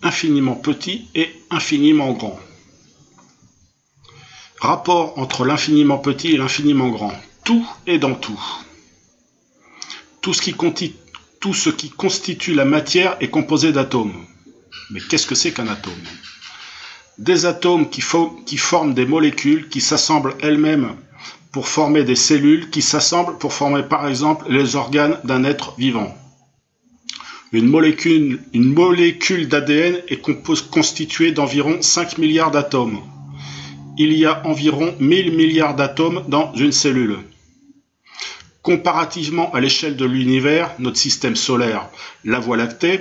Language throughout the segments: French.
infiniment petit et infiniment grand. Rapport entre l'infiniment petit et l'infiniment grand. Tout est dans tout. Tout ce qui constitue la matière est composé d'atomes. Mais qu'est-ce que c'est qu'un atome? Des atomes qui forment des molécules qui s'assemblent elles-mêmes pour former des cellules qui s'assemblent pour former par exemple les organes d'un être vivant. Une molécule d'ADN est constituée d'environ 5 milliards d'atomes. Il y a environ 1000 milliards d'atomes dans une cellule. Comparativement à l'échelle de l'univers, notre système solaire, la Voie lactée,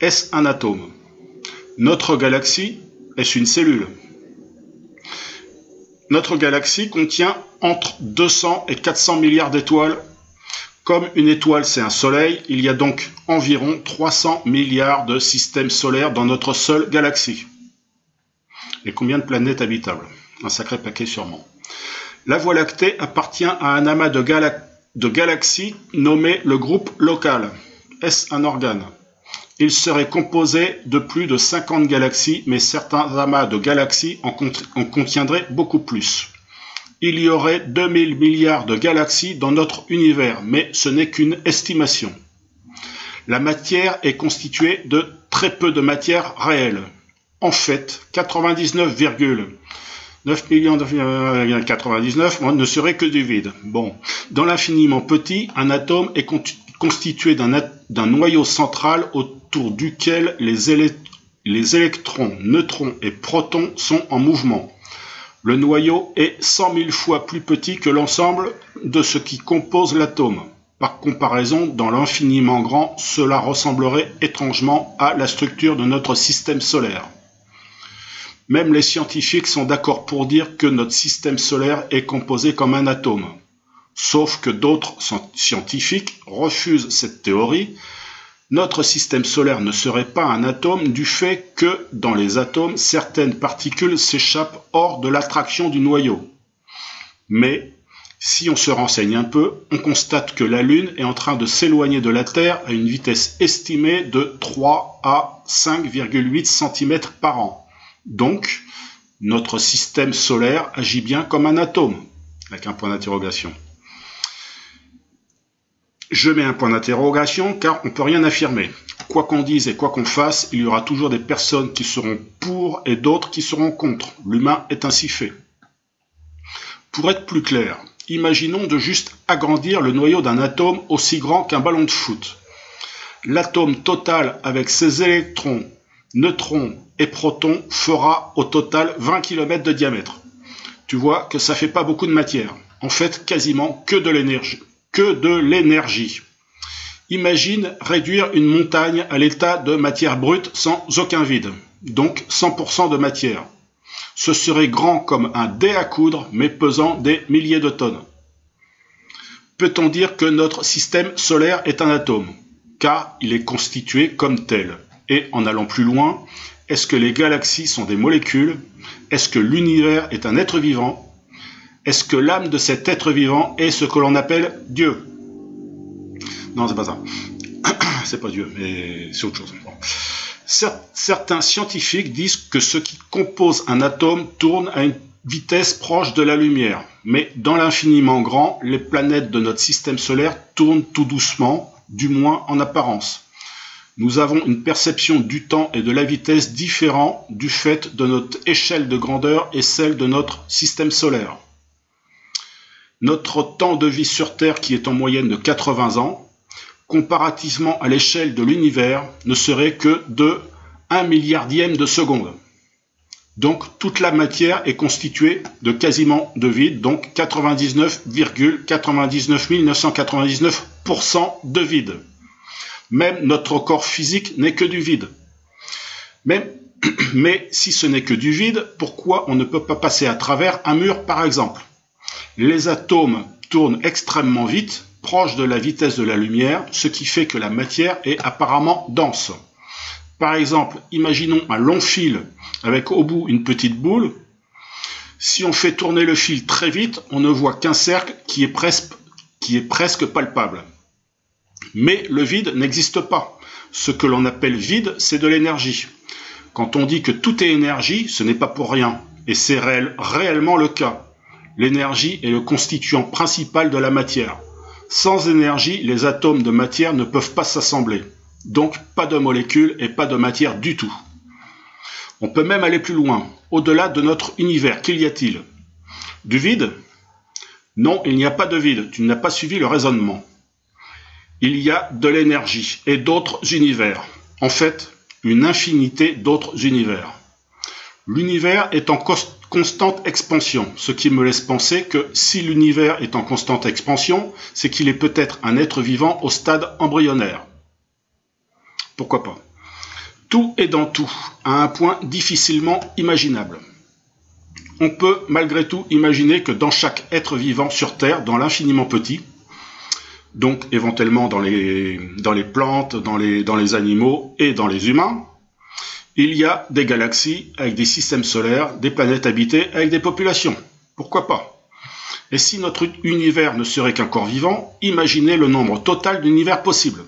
est-ce un atome? Notre galaxie, est-ce une cellule? Notre galaxie contient entre 200 et 400 milliards d'étoiles. Comme une étoile, c'est un soleil, il y a donc environ 300 milliards de systèmes solaires dans notre seule galaxie. Et combien de planètes habitables? Un sacré paquet sûrement. La Voie lactée appartient à un amas de galaxies nommé le groupe local. Est-ce un organe? Il serait composé de plus de 50 galaxies, mais certains amas de galaxies en contiendraient beaucoup plus. Il y aurait 2000 milliards de galaxies dans notre univers, mais ce n'est qu'une estimation. La matière est constituée de très peu de matière réelle. En fait, 99,9 millions de 99 ne serait que du vide. Bon, dans l'infiniment petit, un atome est constitué d'un noyau central autour duquel les électrons, neutrons et protons sont en mouvement. Le noyau est 100 000 fois plus petit que l'ensemble de ce qui compose l'atome. Par comparaison, dans l'infiniment grand, cela ressemblerait étrangement à la structure de notre système solaire. Même les scientifiques sont d'accord pour dire que notre système solaire est composé comme un atome. Sauf que d'autres scientifiques refusent cette théorie. Notre système solaire ne serait pas un atome du fait que, dans les atomes, certaines particules s'échappent hors de l'attraction du noyau. Mais, si on se renseigne un peu, on constate que la Lune est en train de s'éloigner de la Terre à une vitesse estimée de 3 à 5,8 cm par an. Donc, notre système solaire agit bien comme un atome, avec un point d'interrogation. Je mets un point d'interrogation car on ne peut rien affirmer. Quoi qu'on dise et quoi qu'on fasse, il y aura toujours des personnes qui seront pour et d'autres qui seront contre. L'humain est ainsi fait. Pour être plus clair, imaginons de juste agrandir le noyau d'un atome aussi grand qu'un ballon de foot. L'atome total avec ses électrons, neutrons et protons fera au total 20 km de diamètre. Tu vois que ça fait pas beaucoup de matière. En fait, quasiment que de l'énergie. Imagine réduire une montagne à l'état de matière brute sans aucun vide, donc 100% de matière. Ce serait grand comme un dé à coudre, mais pesant des milliers de tonnes. Peut-on dire que notre système solaire est un atome? Car il est constitué comme tel. Et en allant plus loin, est-ce que les galaxies sont des molécules? Est-ce que l'univers est un être vivant? Est-ce que l'âme de cet être vivant est ce que l'on appelle Dieu? Non, c'est pas ça. C'est pas Dieu, mais c'est autre chose. Bon. Certains scientifiques disent que ce qui compose un atome tourne à une vitesse proche de la lumière. Mais dans l'infiniment grand, les planètes de notre système solaire tournent tout doucement, du moins en apparence. Nous avons une perception du temps et de la vitesse différente du fait de notre échelle de grandeur et celle de notre système solaire. Notre temps de vie sur Terre, qui est en moyenne de 80 ans, comparativement à l'échelle de l'univers, ne serait que de 1 milliardième de seconde. Donc toute la matière est constituée de quasiment de vide, donc 99,99 999% de vide. Même notre corps physique n'est que du vide. Mais si ce n'est que du vide, pourquoi on ne peut pas passer à travers un mur par exemple? Les atomes tournent extrêmement vite, proche de la vitesse de la lumière, ce qui fait que la matière est apparemment dense. Par exemple, imaginons un long fil avec au bout une petite boule. Si on fait tourner le fil très vite, on ne voit qu'un cercle qui est presque palpable. Mais le vide n'existe pas. Ce que l'on appelle vide, c'est de l'énergie. Quand on dit que tout est énergie, ce n'est pas pour rien. Et c'est réellement le cas. L'énergie est le constituant principal de la matière. Sans énergie, les atomes de matière ne peuvent pas s'assembler. Donc, pas de molécules et pas de matière du tout. On peut même aller plus loin, au-delà de notre univers. Qu'y a-t-il? Du vide? Non, il n'y a pas de vide. Tu n'as pas suivi le raisonnement. Il y a de l'énergie et d'autres univers. En fait, une infinité d'autres univers. L'univers est en constante expansion, ce qui me laisse penser que si l'univers est en constante expansion, c'est qu'il est peut-être un être vivant au stade embryonnaire. Pourquoi pas? Tout est dans tout, à un point difficilement imaginable. On peut malgré tout imaginer que dans chaque être vivant sur Terre, dans l'infiniment petit, donc éventuellement dans les plantes, dans les animaux et dans les humains, il y a des galaxies avec des systèmes solaires, des planètes habitées avec des populations. Pourquoi pas? Et si notre univers ne serait qu'un corps vivant, imaginez le nombre total d'univers possibles.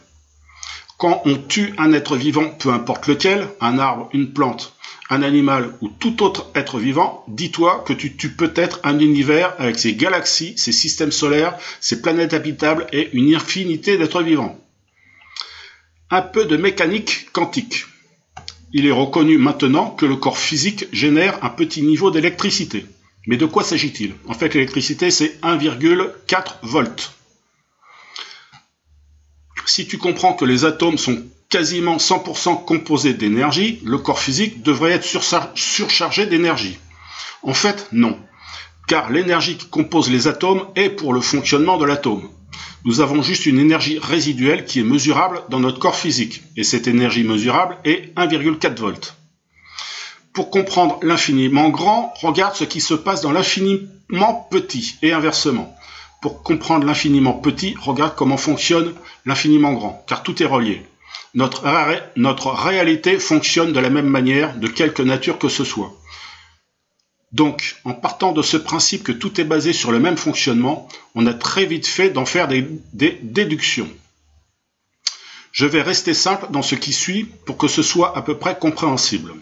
Quand on tue un être vivant, peu importe lequel, un arbre, une plante, un animal ou tout autre être vivant, dis-toi que tu tues peut-être un univers avec ses galaxies, ses systèmes solaires, ses planètes habitables et une infinité d'êtres vivants. Un peu de mécanique quantique. Il est reconnu maintenant que le corps physique génère un petit niveau d'électricité. Mais de quoi s'agit-il? En fait, l'électricité, c'est 1,4 volts. Si tu comprends que les atomes sont quasiment 100% composés d'énergie, le corps physique devrait être surchargé d'énergie. En fait, non. Car l'énergie qui compose les atomes est pour le fonctionnement de l'atome. Nous avons juste une énergie résiduelle qui est mesurable dans notre corps physique. Et cette énergie mesurable est 1,4 volts. Pour comprendre l'infiniment grand, regarde ce qui se passe dans l'infiniment petit et inversement. Pour comprendre l'infiniment petit, regarde comment fonctionne l'infiniment grand, car tout est relié. Notre réalité fonctionne de la même manière, de quelque nature que ce soit. Donc, en partant de ce principe que tout est basé sur le même fonctionnement, on a très vite fait d'en faire des déductions. Je vais rester simple dans ce qui suit pour que ce soit à peu près compréhensible.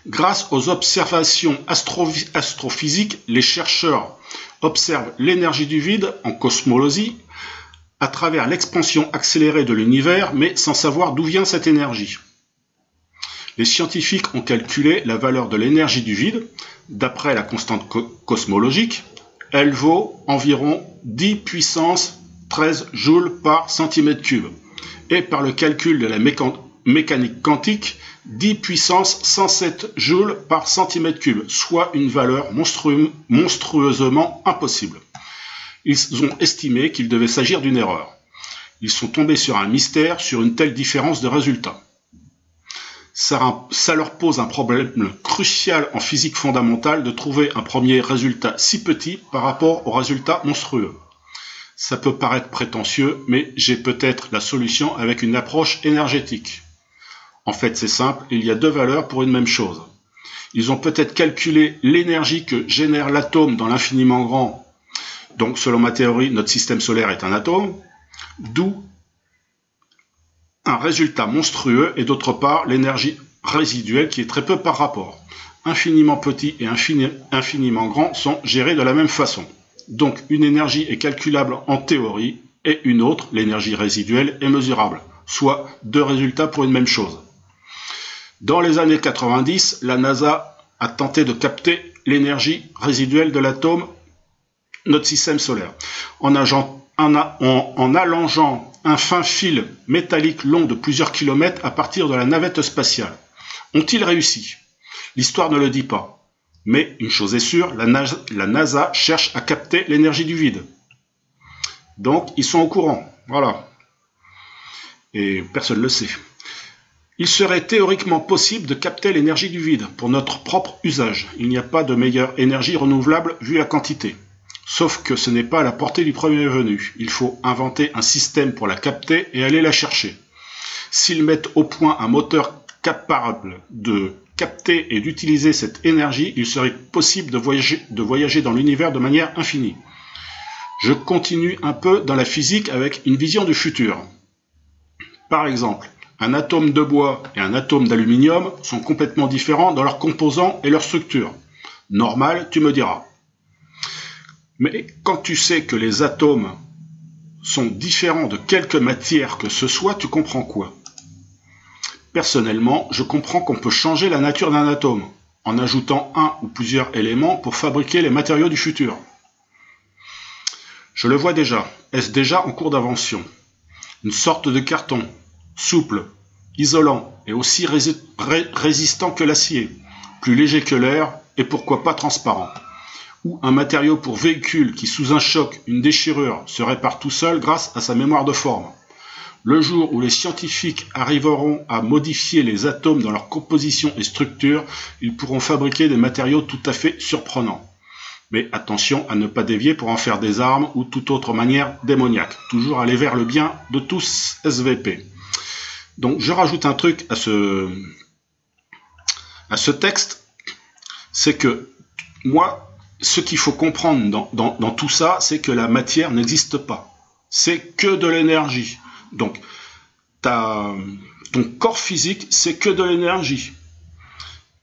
Grâce aux observations astrophysiques, les chercheurs observent l'énergie du vide en cosmologie à travers l'expansion accélérée de l'univers, mais sans savoir d'où vient cette énergie. Les scientifiques ont calculé la valeur de l'énergie du vide. D'après la constante cosmologique, elle vaut environ 10 puissance 13 joules par centimètre cube. Et par le calcul de la mécanique quantique, 10 puissance 107 joules par centimètre cube, soit une valeur monstrueusement impossible. Ils ont estimé qu'il devait s'agir d'une erreur. Ils sont tombés sur un mystère, sur une telle différence de résultats. Ça leur pose un problème crucial en physique fondamentale de trouver un premier résultat si petit par rapport au résultat monstrueux. Ça peut paraître prétentieux, mais j'ai peut-être la solution avec une approche énergétique. En fait, c'est simple, il y a deux valeurs pour une même chose. Ils ont peut-être calculé l'énergie que génère l'atome dans l'infiniment grand. Donc, selon ma théorie, notre système solaire est un atome, d'où un résultat monstrueux et d'autre part l'énergie résiduelle qui est très peu par rapport. Infiniment petit et infiniment grand sont gérés de la même façon. Donc une énergie est calculable en théorie et une autre, l'énergie résiduelle, est mesurable, soit deux résultats pour une même chose. Dans les années 90, la NASA a tenté de capter l'énergie résiduelle de l'atome, notre système solaire, en allongeant un fin fil métallique long de plusieurs kilomètres à partir de la navette spatiale. Ont-ils réussi? L'histoire ne le dit pas. Mais une chose est sûre, la NASA cherche à capter l'énergie du vide. Donc, ils sont au courant. Voilà. Et personne ne le sait. Il serait théoriquement possible de capter l'énergie du vide pour notre propre usage. Il n'y a pas de meilleure énergie renouvelable vu la quantité. Sauf que ce n'est pas à la portée du premier venu. Il faut inventer un système pour la capter et aller la chercher. S'ils mettent au point un moteur capable de capter et d'utiliser cette énergie, il serait possible de voyager dans l'univers de manière infinie. Je continue un peu dans la physique avec une vision du futur. Par exemple, un atome de bois et un atome d'aluminium sont complètement différents dans leurs composants et leur structure. Normal, tu me diras. Mais quand tu sais que les atomes sont différents de quelque matière que ce soit, tu comprends quoi? Personnellement, je comprends qu'on peut changer la nature d'un atome en ajoutant un ou plusieurs éléments pour fabriquer les matériaux du futur. Je le vois déjà. Est-ce déjà en cours d'invention? Une sorte de carton, souple, isolant et aussi résistant que l'acier, plus léger que l'air et pourquoi pas transparent. Ou un matériau pour véhicule qui, sous un choc, une déchirure, se répare tout seul grâce à sa mémoire de forme. Le jour où les scientifiques arriveront à modifier les atomes dans leur composition et structure, ils pourront fabriquer des matériaux tout à fait surprenants. Mais attention à ne pas dévier pour en faire des armes ou toute autre manière démoniaque. Toujours aller vers le bien de tous SVP. Donc je rajoute un truc à ce texte, c'est que moi, ce qu'il faut comprendre dans tout ça, c'est que la matière n'existe pas. C'est que de l'énergie. Donc, ton corps physique, c'est que de l'énergie.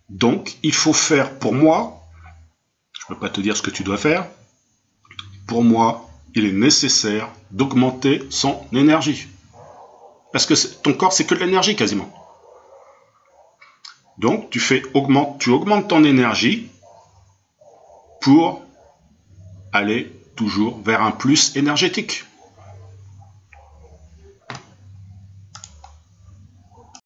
Donc, il faut faire, pour moi, je ne peux pas te dire ce que tu dois faire, pour moi, il est nécessaire d'augmenter son énergie. Parce que ton corps, c'est que de l'énergie quasiment. Donc, tu augmentes ton énergie pour aller toujours vers un plus énergétique.